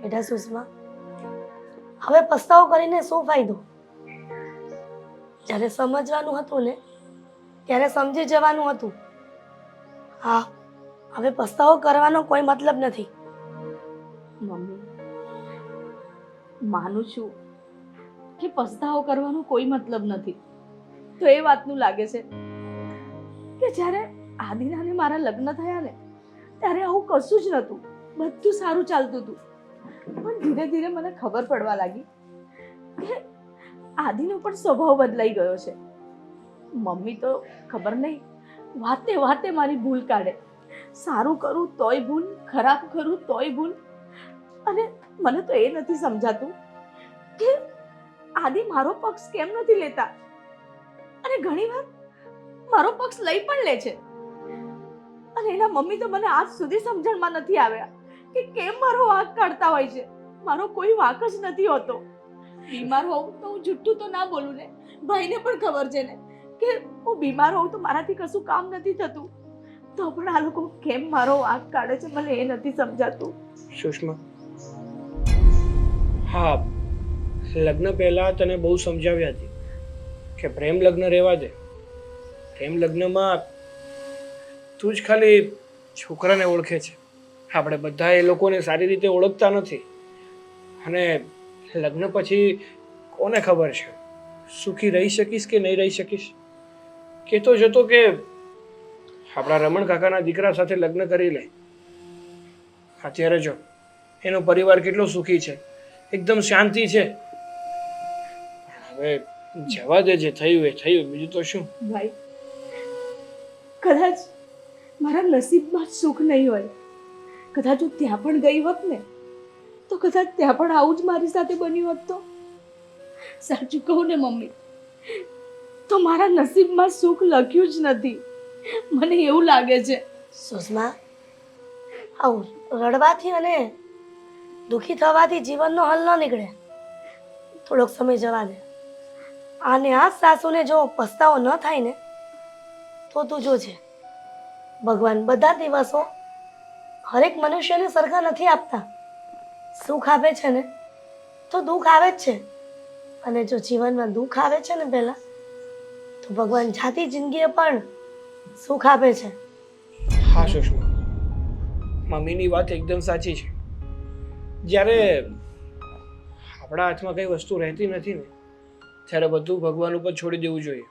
બેટા સુષ્મા, હવે પસ્તાવો કરીને શું ફાયદો? જ્યારે સમજવાનું હતું ને ત્યારે સમજી જવાનું હતું. હા, હવે પસ્તાવો કરવાનો કોઈ મતલબ નથી. મમ્મી, માનું છું કે પસ્તાવો કરવાનો કોઈ મતલબ નથી. તો એ વાતનું લાગે છે કે જ્યારે આદિના ને મારા લગ્ન થયા ને ત્યારે આવું કશું જ નહોતું, બધું સારું ચાલતું હતું. પણ ધીરે ધીરે મને ખબર પડવા લાગી કે આદિનો પણ સ્વભાવ બદલાઈ ગયો છે. મમ્મી તો ખબર નહીં વાતે વાતે મારી ભૂલ કાઢે. સારું કરું તોય ભૂલ, ખરાબ કરું તોય ભૂલ. અને મને તો એ નથી સમજાતું કે આદિ મારો પક્ષ કેમ નથી લેતા, અને ઘણીવાર મારો પક્ષ લઈ પણ લે છે. અને એના મમ્મી તો મને આજ સુધી સમજણમાં નથી આવ્યા કે કેમ મારો વાંક કાઢતા હોય છે. મારો કોઈ વાંક જ નથી હોતો. બીમાર હોઉં તો હું જુઠ્ઠું તો ના બોલું ને, ભાઈને પણ ખબર છે ને કે હું બીમાર હોઉં તો મારાથી કશું કામ નથી થતું. તો પણ આ લોકો કેમ મારો વાંક કાઢે છે મને એ નથી સમજાતું. સુષ્મા, હા, લગ્ન પહેલા તને બહુ સમજાવ્યા હતી કે પ્રેમ લગ્ન રહેવા દે. પ્રેમ લગ્નમાં તું જ ખાલી છોકરાને ઓળખે છે, આપણે બધા એ લોકોને સારી રીતે ઓળખતા નથી. અને લગ્ન પછી કોને ખબર છે સુખી રહી શકીશ કે નહીં રહી શકીશ. કહેતો જતો કે આપણા રમણ કાકાના દીકરા સાથે લગ્ન કરી લે. અત્યારે જો એનો પરિવાર કેટલો સુખી છે, એકદમ શાંતિ છે. હવે જવા દે, જે થયું એ થયું, બીજું તો શું. ભાઈ, કદાચ મારા નસીબમાં જ સુખ નહીં હોય. કદાચ હું ત્યાં પણ ગઈ હોત ને તો કદાચ ત્યાં પણ આવું જ મારી સાથે બન્યું હોત. તો સાચું કહું ને મમ્મી, તો મારા નસીબમાં સુખ લખ્યું જ નથી. મને એવું લાગે છે. સુષ્મા, આવું રડવાથી અને દુઃખી થવાથી જીવનનો હલ ન નીકળે. થોડોક સમય જવા દે. આને આ સાસુને જો પસ્તાવો ન થાય ને તો તું જોજે, ભગવાન બધા દિવસો હરેક મનુષ્યને સરખા નથી આપતા. સુખ આપે છે ને તો દુઃખ આવે જ છે. અને જો જીવનમાં દુઃખ આવે છે ને પહેલા, તો ભગવાન જાતિ જિંદગીએ પણ સુખ આપે છે. હા સુષ્મા, મમ્મીની વાત એકદમ સાચી છે. જ્યારે આપણા હાથમાં કઈ વસ્તુ રહેતી નથી ને ત્યારે બધું ભગવાન ઉપર છોડી દેવું જોઈએ.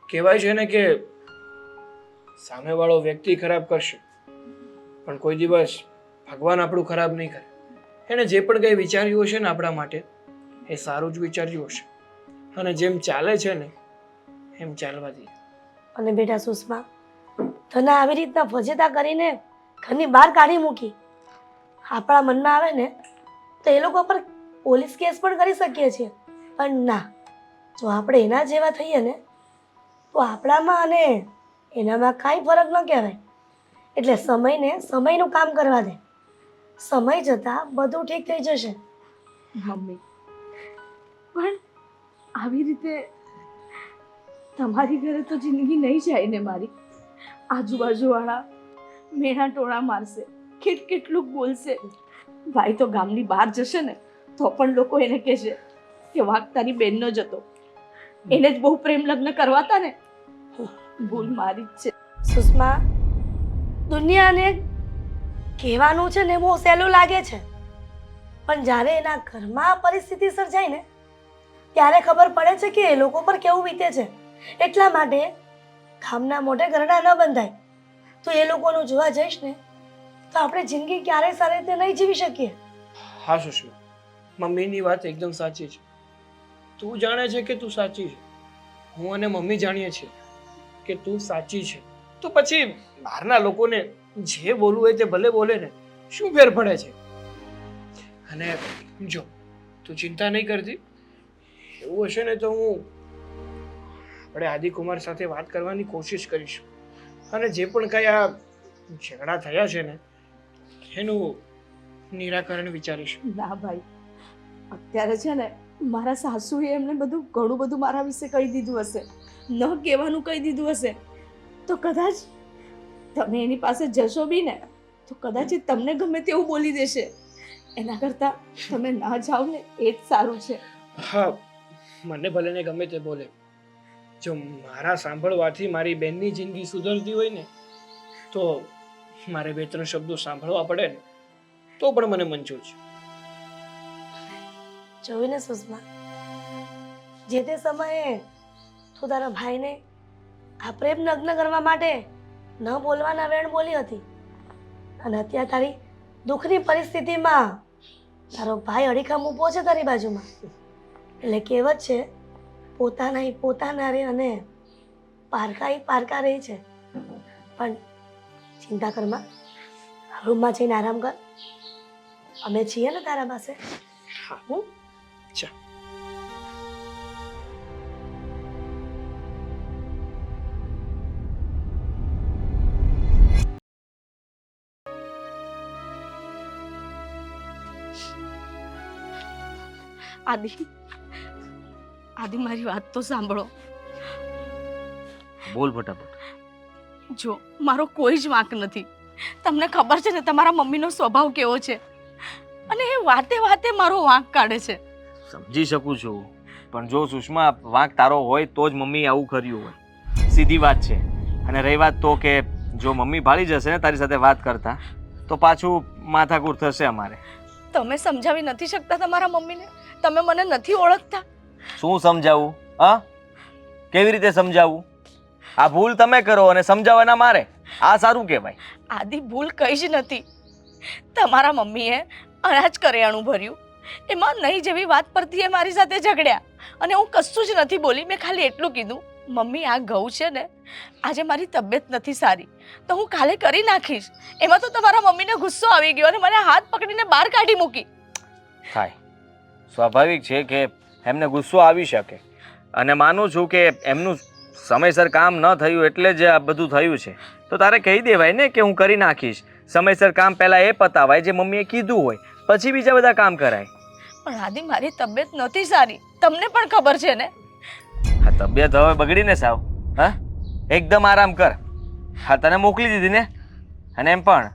કહેવાય છે ને કે સામેવાળો વ્યક્તિ ખરાબ કરશે પણ કોઈ દિવસ ભગવાન આપણું ખરાબ નહીં કરે. એણે જે પણ કંઈ વિચાર્યું હશે ને આપણા માટે એ સારું જ વિચાર્યું હશે. અને જેમ ચાલે છે ને એમ ચાલવા દઈએ. અને બેટા સુષ્મા, તને આવી રીતના ફજેતા કરીને ઘરની બહાર કાઢી મૂકી. આપણા મનમાં આવે ને તો એ લોકો પર પોલીસ કેસ પણ કરી શકીએ છીએ. પણ ના, જો આપણે એના જેવા થઈએ ને તો આપણામાં અને એનામાં કાંઈ ફરક ન કહેવાય. એટલે સમયને સમયનું કામ કરવા દે. સમય જતાં બધું ઠીક થઈ જશે. મમ્મી, પણ આવી રીતે તમારી ઘરે તો જિંદગી નહીં જાય ને મારી. આજુબાજુવાળા મેણા ટોળા મારશે, કેટલું બોલશે. ભાઈ તો ગામની બહાર જશે ને તો પણ લોકો એને કહેશે કે વાંક તારી બેનનો જ હતો, એને જ બહુ પ્રેમ લગ્ન કરવાતા ને. ભૂલ મારી જ છે. સુષ્મા, દુનિયાને કહેવાનું છે ને બહુ સહેલું લાગે છે, પણ જ્યારે એના ઘરમાં આ પરિસ્થિતિ સર્જાય ને ત્યારે ખબર પડે છે કે એ લોકો પર કેવું વીતે છે. એટલા માટે ગામના મોઢે ગરડા ન બંધાય. તો એ લોકોનું જોવા જઈશ ને તો આપણે જિંદગી ક્યારેય સારી રીતે નહીં જીવી શકીએ. હા સુષ્મા, મમ્મીની વાત એકદમ સાચી છે. તું જાણે છે કે તું સાચી છે, હું અને મમ્મી જાણીએ છીએ કે તું સાચી છે. તો પછી બહારના લોકોને જે બોલવું હોય તે ભલે બોલે ને, શું ફેર પડે છે. અને જો તું ચિંતા નહીં કરતી, એવું હશે ને તો આપણે આદિકુમાર સાથે વાત કરવાની કોશિશ કરીશું. અને જે પણ કાંઈ આ ઝઘડા થયા છે ને એનું નિરાકરણ વિચારીશું. ના ભાઈ, અત્યારે છે ને મારા સાસુએ એમને ઘણું બધું મારા વિશે કહી દીધું હશે, ન કહેવાનું કહી દીધું હશે. તો કદાચ તમે એની પાસે જશો બી ને તો કદાચ એ તમને ગમે તેવું બોલી દેશે એના કરતાં તમે ના જાઓ ને એ જ સારું છે. હા, મને ભલે ને ગમે તે બોલે, જો મારા સાંભળવાથી મારી બેનની જિંદગી સુધરતી હોય ને તો મારે 2-3 શબ્દો સાંભળવા પડે ને તો પણ મને મંજૂર છે. જોયું ને સુષ્મા, જે તે સમયે તું તારા ભાઈને આ પ્રેમ લગ્ન કરવા માટે ન બોલવાના વેણ બોલી હતી, અને અત્યારે તારી દુઃખની પરિસ્થિતિમાં તારો ભાઈ અડીખમ ઊભો છે તારી બાજુમાં. એટલે કહેવત છે, પોતાના પોતાના રે અને પારકા પારકા રહે છે. પણ ચિંતા કરમાં, રૂમમાં જઈને આરામ કર, અમે છીએ ને તારા પાસે. હા, હું ચા. આદિ, આદિ મારી વાત તો સાંભળો. બોલ ફટાફટ. જો મારો કોઈ જ વાંક નથી. તમને ખબર છે ને તમારા મમ્મીનો સ્વભાવ કેવો છે, અને એ વાતે વાતે મારો વાંક કાઢે છે. સમજી શકું છું, પણ જો સુષ્મા વાંક તારો હોય તો જ મમ્મી આવું કર્યું હોય. સીધી વાત છે. અને રહી વાત તો કે જો મમ્મી ભાળી જશે ને તારી સાથે વાત કરતા તો પાછું માથાકૂટ થશે અમારે. તમે સમજાવી નથી શકતા તમારા મમ્મીને? તમે મને નથી ઓળખતા? શું સમજાવું? હા, કેવી રીતે સમજાવું? આ ભૂલ તમે કરો અને સમજાવવાના મારે, આ સારું કહેવાય? આદિ, ભૂલ કઈ જ નથી. તમારા મમ્મીએ અનાજ કરિયાણું ભર્યું, એમાં નહીં જેવી વાત પરથી એ મારી સાથે ઝઘડ્યા, અને હું કશું જ નથી બોલી. મેં ખાલી એટલું કીધું, મમ્મી આ ઘઉં છે ને, આજે મારી તબિયત નથી સારી તો હું કાલે કરી નાખીશ. એમાં તો તમારા મમ્મીને ગુસ્સો આવી ગયો અને મને હાથ પકડીને બહાર કાઢી મૂકી. થાય, સ્વાભાવિક છે કે એમને ગુસ્સો આવી શકે, અને માનું છું કે એમનું સમયસર કામ ન થયું એટલે જ આ બધું થયું છે. તો તારે કહી દેવાય ને કે હું કરી નાખીશ. સમયસર કામ પહેલા એ પતાવાય જે મમ્મીએ કીધું હોય, પછી બીજા બધા કામ કરાય. પણ આદિ, મારી તબિયત નથી સારી, તમને પણ ખબર છે ને. હા, તબિયત હવે બગડીને સાવ. હા, એકદમ આરામ કર. હા, તને મોકલી દીધી ને, અને એમ પણ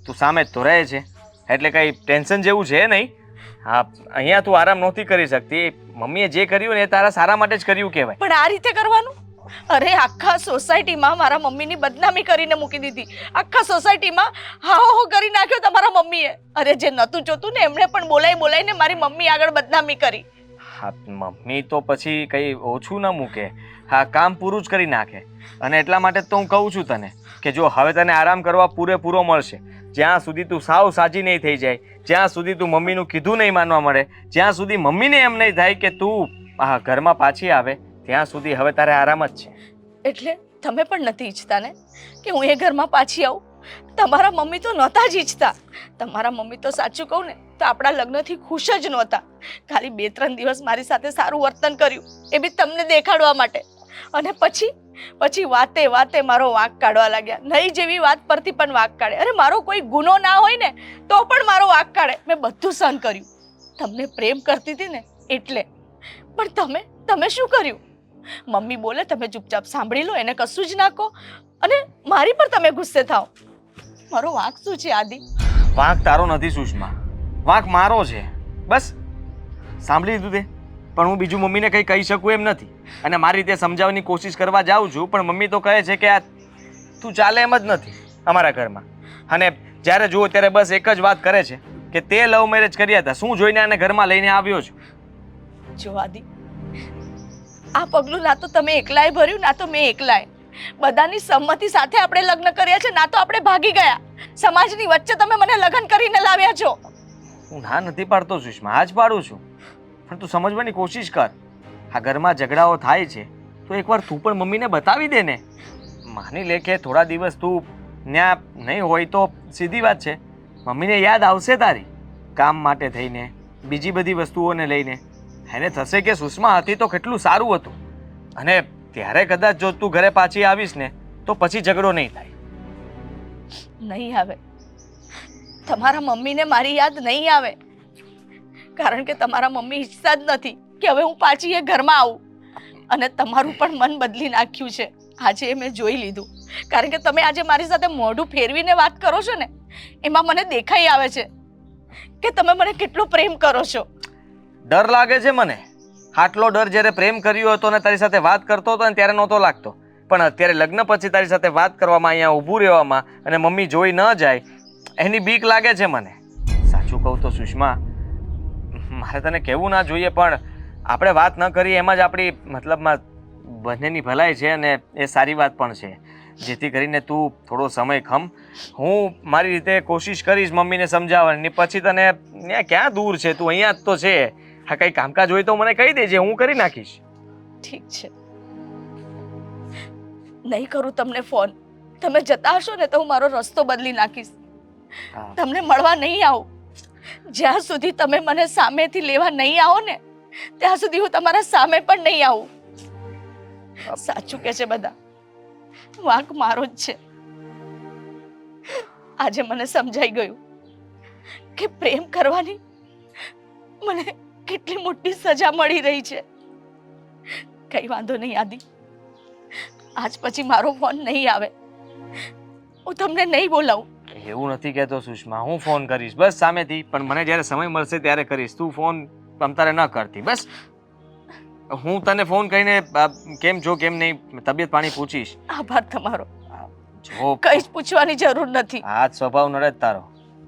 તું સામે જ તો રહે છે એટલે કંઈ ટેન્શન જેવું છે નહીં. હા, અહીંયા તું આરામ નહોતી કરી શકતી. મમ્મીએ જે કર્યું ને એ તારા સારા માટે જ કર્યું કહેવાય. પણ આ રીતે કરવાનું? અરે, આખા સોસાયટીમાં મારા મમ્મીની બદનામી કરીને મૂકી દીધી. આખા સોસાયટીમાં હાહો કરી નાખ્યો તમારા મમ્મીએ. અરે, જે નહોતું જોતું ને એમણે પણ બોલાઈને મારી મમ્મી આગળ બદનામી કરી. હા, મમ્મી તો પછી કંઈ ઓછું ન મૂકે. હા, કામ પૂરું જ કરી નાખે. અને એટલા માટે તો હું કહું છું તને કે જો હવે તને આરામ કરવા પૂરેપૂરો મળશે, જ્યાં સુધી તું સાવ સાજી નહીં થઈ જાય, જ્યાં સુધી તું મમ્મીનું કીધું નહીં માનવા મળે, જ્યાં સુધી મમ્મીને એમ નહીં થાય કે તું આ ઘરમાં પાછી આવે, ત્યાં સુધી હવે તારે આરામ જ છે. એટલે તમે પણ નથી ઈચ્છતા ને કે હું એ ઘરમાં પાછી આવું? તમારા મમ્મી તો નહોતા જ ઈચ્છતા. તમારા મમ્મી તો સાચું કહું ને તો આપણા લગ્નથી ખુશ જ નહોતા. ખાલી 2-3 દિવસ મારી સાથે સારું વર્તન કર્યું, એ બી તમને દેખાડવા માટે, અને પછી વાતે વાતે મારો વાંક કાઢવા લાગ્યા. નહીં જેવી વાત પરથી પણ વાંક કાઢે. અરે, મારો કોઈ ગુનો ના હોય ને તો પણ મારો વાંક કાઢે. મેં બધું સહન કર્યું. તમને પ્રેમ કરતી હતી ને એટલે. પણ તમે શું કર્યું? મમ્મી બોલે તમે ચૂપચાપ સાંભળી લો, એને કશું જ ના કહો, અને મારી પર તમે ગુસ્સે થાઓ. મારો વાંક શું છે આદિ? વાંક તારો નથી સુષ્મા, વાંક મારો છે. બસ સાંભળી લીધું તે. પણ હું બીજું મમ્મીને કંઈ કહી શકું એમ નથી, અને મારી રીતે સમજાવવાની કોશિશ કરવા જાઉં છું, પણ મમ્મી તો કહે છે કે આ તું ચાલે એમ જ નથી અમારા ઘરમાં. અને જ્યારે જુઓ ત્યારે બસ એક જ વાત કરે છે કે તે લવ મેરેજ કર્યા હતા, શું જોઈને આને ઘરમાં લઈને આવ્યો છું. જો આદિ, આ પગલું ના તો તમે એકલાએ ભર્યું, ના તો મેં એકલાએ. બધાની સંમતિ સાથે આપણે લગ્ન કર્યા છે, ના તો આપણે ભાગી ગયા. સમાજની વચ્ચે તમે મને લગ્ન કરીને લાવ્યા છો. હું ના નથી પાડતો સુષ્મા, આ જ પાડું છું, પણ તું સમજવાની કોશિશ કર. આ ઘરમાં ઝઘડાઓ થાય છે તો એકવાર તું પણ મમ્મીને બતાવી દે ને. માની લે કે થોડા દિવસ તું ત્યાં નહીં હોય તો સીધી વાત છે, મમ્મીને યાદ આવશે તારી, કામ માટે થઈને, બીજી બધી વસ્તુઓને લઈને. એને થશે કે સુષ્મા હતી તો કેટલું સારું હતું, અને ત્યારે કદાચ જો તું ઘરે પાછી આવીશ ને તો પછી ઝઘડો નહીં થાય. નહીં આવે. તમારા મમ્મીને મારી યાદ નહીં આવે, કારણ કે તમારા મમ્મી ઈચ્છતા જ નથી કે હવે હું પાછી એ ઘરમાં આવું. અને તમારું પણ મન બદલી નાખ્યું છે આજે મેં જોઈ લીધું. કારણ કે તમે આજે મારી સાથે મોઢું ફેરવીને વાત કરો છો ને, એમાં મને દેખાઈ આવે છે કે તમે મને કેટલો પ્રેમ કરો છો. ડર લાગે છે મને. આટલો ડર જ્યારે પ્રેમ કર્યો હતો ને તારી સાથે વાત કરતો હતો ને ત્યારે નહોતો લાગતો, પણ અત્યારે લગ્ન પછી તારી સાથે વાત કરવામાં, અહીંયા ઊભું રહેવામાં અને મમ્મી જોઈ ન જાય એની બીક લાગે છે મને. સાચું કહું તો સુષ્મા, મારે તને કહેવું ના જોઈએ, પણ આપણે વાત ન કરીએ એમાં જ આપણી મતલબમાં બંનેની ભલાઈ છે અને એ સારી વાત પણ છે. જેથી કરીને તું થોડો સમય ખમ. હું મારી રીતે કોશિશ કરીશ મમ્મીને સમજાવવાની. પછી તને ક્યાં દૂર છે, તું અહીંયા જ તો છે. હા, કંઈ કામકાજ હોય તો મને કહી દેજે, હું કરી નાખીશ. ઠીક છે, નહીં કરું તમને ફોન. તમે જતા હશો ને તો હું મારો રસ્તો બદલી નાખીશ. હા. તમને મળવા નહીં આવું. જ્યાં સુધી તમે મને સામેથી લેવા નહીં આવો ને ત્યાં સુધી હું તમારા સામે પણ નહીં આવું. સાચું કે છે બધા, વાંક મારો જ છે. આજે મને સમજાઈ ગયું કે પ્રેમ કરવાની મને કેટલી મોટી સજા મળી રહી છે. કઈ વાંધો નહીં આદિ, આજ પછી મારો ફોન નહીં આવે. હું તમને નહીં બોલાવું. એવું નથી કહેતો સુષ્મા, હું ફોન કરીશ બસ સામેથી, પણ મને જ્યારે સમય મળશે ત્યારે કરીશ. તું ફોન તમતારે ન કરતી બસ. હું તને ફોન કરીને કેમ છો કેમ નહીં તબિયત પાણી પૂછીશ. આભાર તમારો. જો કઈ જ પૂછવાની જરૂર નથી. આ જ સ્વભાવ ન જ તારો.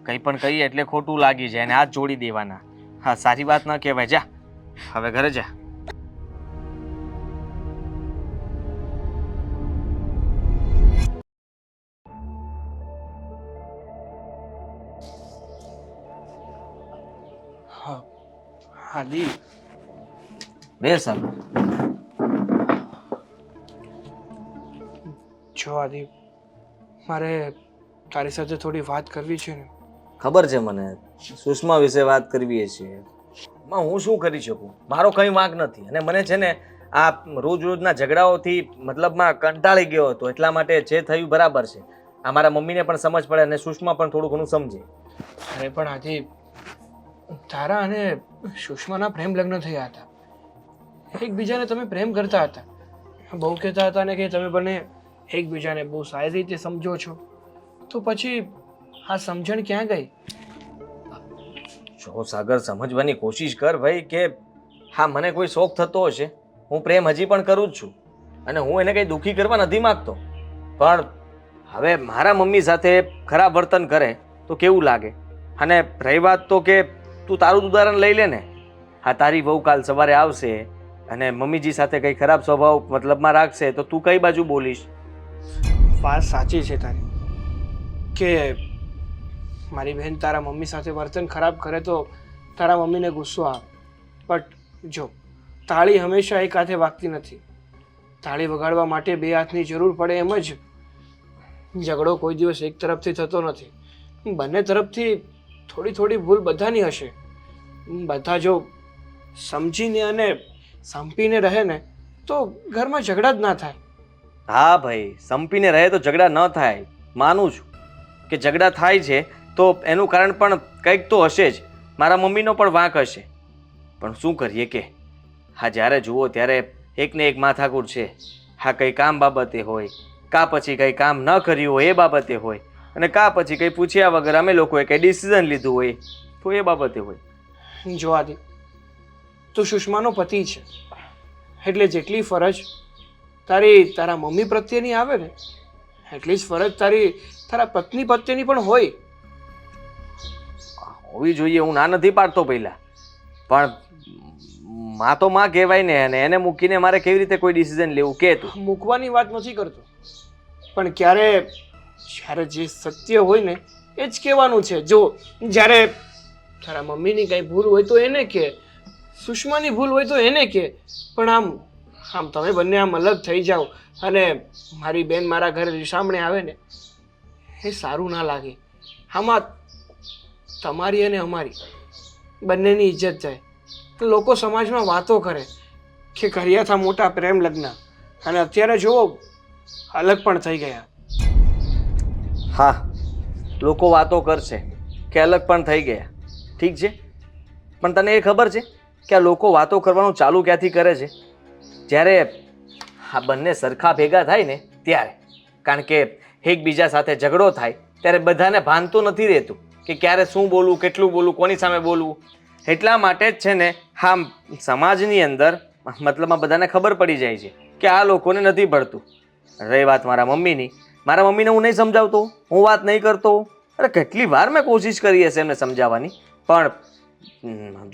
કંઈ પણ કહીએ એટલે ખોટું લાગી જાય અને હાથ જોડી દેવાના. હા, સારી વાત ન કહેવાય. જા હવે ઘરે જા. આદિ, બેસ હવે. જો આદિ, મારે તારી સાથે થોડી વાત કરવી છે ને. ખબર છે મને, સુષ્મા વિશે વાત કરવી છે. હું શું કરી શકું? મારો કંઈ વાંક નથી. અને મને છે ને આ રોજ રોજના ઝઘડાઓથી મતલબમાં કંટાળી ગયો હતો, એટલા માટે જે થયું બરાબર છે. આ મારા મમ્મીને પણ સમજ પડે અને સુષ્મા પણ થોડું ઘણું સમજે. અરે પણ આદિ, તારા અને સુષ્માના પ્રેમ લગ્ન થયા હતા. એકબીજાને તમે પ્રેમ કરતા હતા. બહુ કહેતા હતા ને કે તમે બંને એકબીજાને બહુ સારી રીતે સમજો છો. તો પછી આ સમજણ ક્યાં ગઈ? જો સાગર, સમજવાની કોશિશ કર ભાઈ કે હા, મને કોઈ શોખ થતો હશે, હું પ્રેમ હજી પણ કરું જ છું અને હું એને કંઈ દુઃખી કરવા નથી માગતો. પણ હવે મારા મમ્મી સાથે ખરાબ વર્તન કરે તો કેવું લાગે? અને રહી વાત તો કે તું તારું ઉદાહરણ લઈ લે ને. હા, તારી વહુ કાલ સવારે આવશે અને મમ્મીજી સાથે કંઈ ખરાબ સ્વભાવ મતલબમાં રાખશે તો તું કઈ બાજુ બોલીશ? વાત સાચી છે તારી કે મારી બહેન તારા મમ્મી સાથે વર્તન ખરાબ કરે તો તારા મમ્મીને ગુસ્સો આવે. બટ જો, તાળી હંમેશા એક હાથે વાગતી નથી. તાળી વગાડવા માટે બે હાથની જરૂર પડે એમ જ. ઝઘડો કોઈ દિવસ એક તરફથી થતો નથી. બંને તરફથી થોડી થોડી ભૂલ બધાની હશે. બધા જો સમજીને અને સંપીને રહે ને તો ઘરમાં ઝઘડા જ ના થાય. હા ભાઈ, સંપીને રહે તો ઝઘડા ન થાય. માનું છું કે ઝઘડા થાય છે તો એનું કારણ પણ કંઈક તો હશે જ. મારા મમ્મીનો પણ વાંક હશે, પણ શું કરીએ કે હા, જ્યારે જુઓ ત્યારે એકને એક માથાકૂટ છે. હા, કંઈ કામ બાબતે હોય, કા પછી કંઈ કામ ન કર્યું હોય એ બાબતે હોય, અને કા પછી કંઈ પૂછ્યા વગર અમે લોકોએ કંઈ ડિસિઝન લીધું હોય તો એ બાબતે હોય. જો આદિ, તું સુષ્માનો પતિ છે એટલે જેટલી ફરજ તારા મમ્મી પ્રત્યેની આવે ને એટલી જ ફરજ તારા પત્ની પ્રત્યેની પણ હોય. હોવી જોઈએ, હું ના નથી પાડતો પહેલા, પણ માં તો માં કહેવાય ને, અને એને મૂકીને મારે કેવી રીતે કોઈ ડિસિઝન લેવું કે તું? મૂકવાની વાત નથી કરતો, પણ જ્યારે જે સત્ય હોય ને એ જ કહેવાનું છે. જો જ્યારે તારા મમ્મીની કંઈ ભૂલ હોય તો એને કહે, સુષ્માની ભૂલ હોય તો એને કહે, પણ આમ તમે બંને આમ અલગ થઈ જાઓ અને મારી બેન મારા ઘરે સામે આવે ને એ સારું ના લાગે. આમાં તમારી અને અમારી બંનેની ઇજ્જત જાય. લોકો સમાજમાં વાતો કરે કે કર્યા હતા મોટા પ્રેમ લગ્ન અને અત્યારે જુઓ અલગ પણ થઈ ગયા. હા, લોકો વાતો કરશે કે અલગ પણ થઈ ગયા, ઠીક છે, પણ તને એ ખબર છે કે આ લોકો વાતો કરવાનું ચાલુ ક્યાંથી કરે છે? જ્યારે આ બંને સરખા ભેગા થાય ને ત્યારે. કારણ કે એકબીજા સાથે ઝઘડો થાય ત્યારે બધાને ભાન તો નથી રહેતું કે ક્યારે શું બોલવું, કેટલું બોલવું, કોની સામે બોલવું. એટલા માટે જ છે ને હા સમાજની અંદર મતલબમાં બધાને ખબર પડી જાય છે કે આ લોકોને નથી પડતું. રહી વાત મારા મમ્મીની, મારા મમ્મીને હું નહીં સમજાવતો, હું વાત નહીં કરતો. અરે કેટલી વાર મેં કોશિશ કરી હશે એમને સમજાવવાની, પણ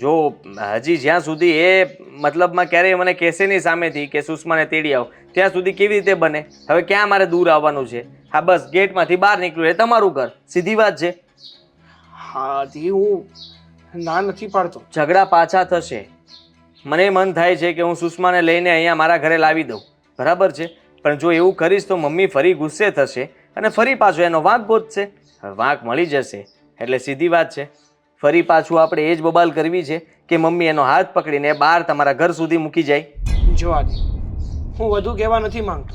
જો હજી જ્યાં સુધી એ મતલબમાં ક્યારેય મને કહેશે નહીં સામેથી કે સુષ્માને તેડી આવો, ત્યાં સુધી કેવી રીતે બને? હવે ક્યાં મારે દૂર આવવાનું છે? હા બસ ગેટમાંથી બહાર નીકળ્યું એ તમારું ઘર, સીધી વાત છે. હા દી, હું ના નથી પાડતો. ઝઘડા પાછા થશે. મને મન થાય છે કે હું સુષ્માને લઈને અહીંયા મારા ઘરે લાવી દઉં, બરાબર છે, પણ જો એવું કરીશ તો મમ્મી ફરી ગુસ્સે થશે અને ફરી પાછો એનો વાંક ગોતશે. હવે વાંક મળી જશે એટલે સીધી વાત છે, ફરી પાછું આપણે એ જ બબાલ કરવી છે કે મમ્મી એનો હાથ પકડીને બહાર તમારા ઘર સુધી મૂકી જાય. જો આદિ, હું વધુ કહેવા નથી માંગતો.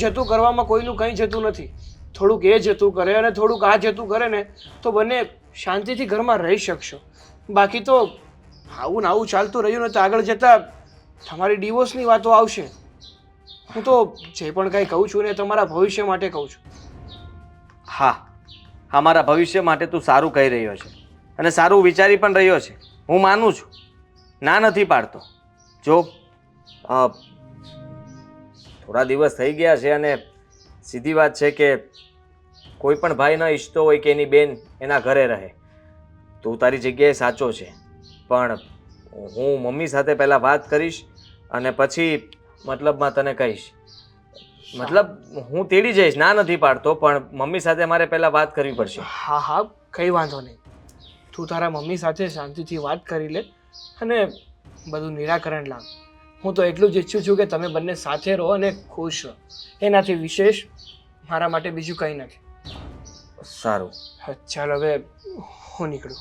જતું કરવામાં કોઈનું કંઈ જતું નથી. થોડુંક એ જતું કરે અને થોડુંક આ જતું કરે ને તો બંને શાંતિથી ઘરમાં રહી શકશો. બાકી તો આવું ને આવું ચાલતું રહ્યું ને તો આગળ જતાં તમારી ડિવોર્સની વાતો આવશે. હું તો જે પણ કાંઈ કહું છું ને તમારા ભવિષ્ય માટે કહું છું. હા, અમારા ભવિષ્ય માટે તું સારું કહી રહ્યો છે અને સારું વિચારી પણ રહ્યો છે, હું માનું છું, ના નથી પાડતો. જો થોડા દિવસ થઈ ગયા છે અને સીધી વાત છે કે કોઈ પણ ભાઈ ન ઈચ્છતો હોય કે એની બેન એના ઘરે રહે. તું તારી જગ્યાએ સાચો છે, પણ હું મમ્મી સાથે પહેલાં વાત કરીશ અને પછી મતલબમાં તને કહીશ. મતલબ હું તેડી જઈશ, ના નથી પાડતો, પણ મમ્મી સાથે મારે પહેલાં વાત કરવી પડશે. હા હા, કંઈ વાંધો નહીં. તું તારા મમ્મી સાથે શાંતિથી વાત કરી લે અને બધું નિરાકરણ લાવ. હું તો એટલું જ ઈચ્છું છું કે તમે બંને સાથે રહો અને ખુશ રહો. એનાથી વિશેષ મારા માટે બીજું કંઈ નથી. સારું. ચાલ હવે હું નીકળું.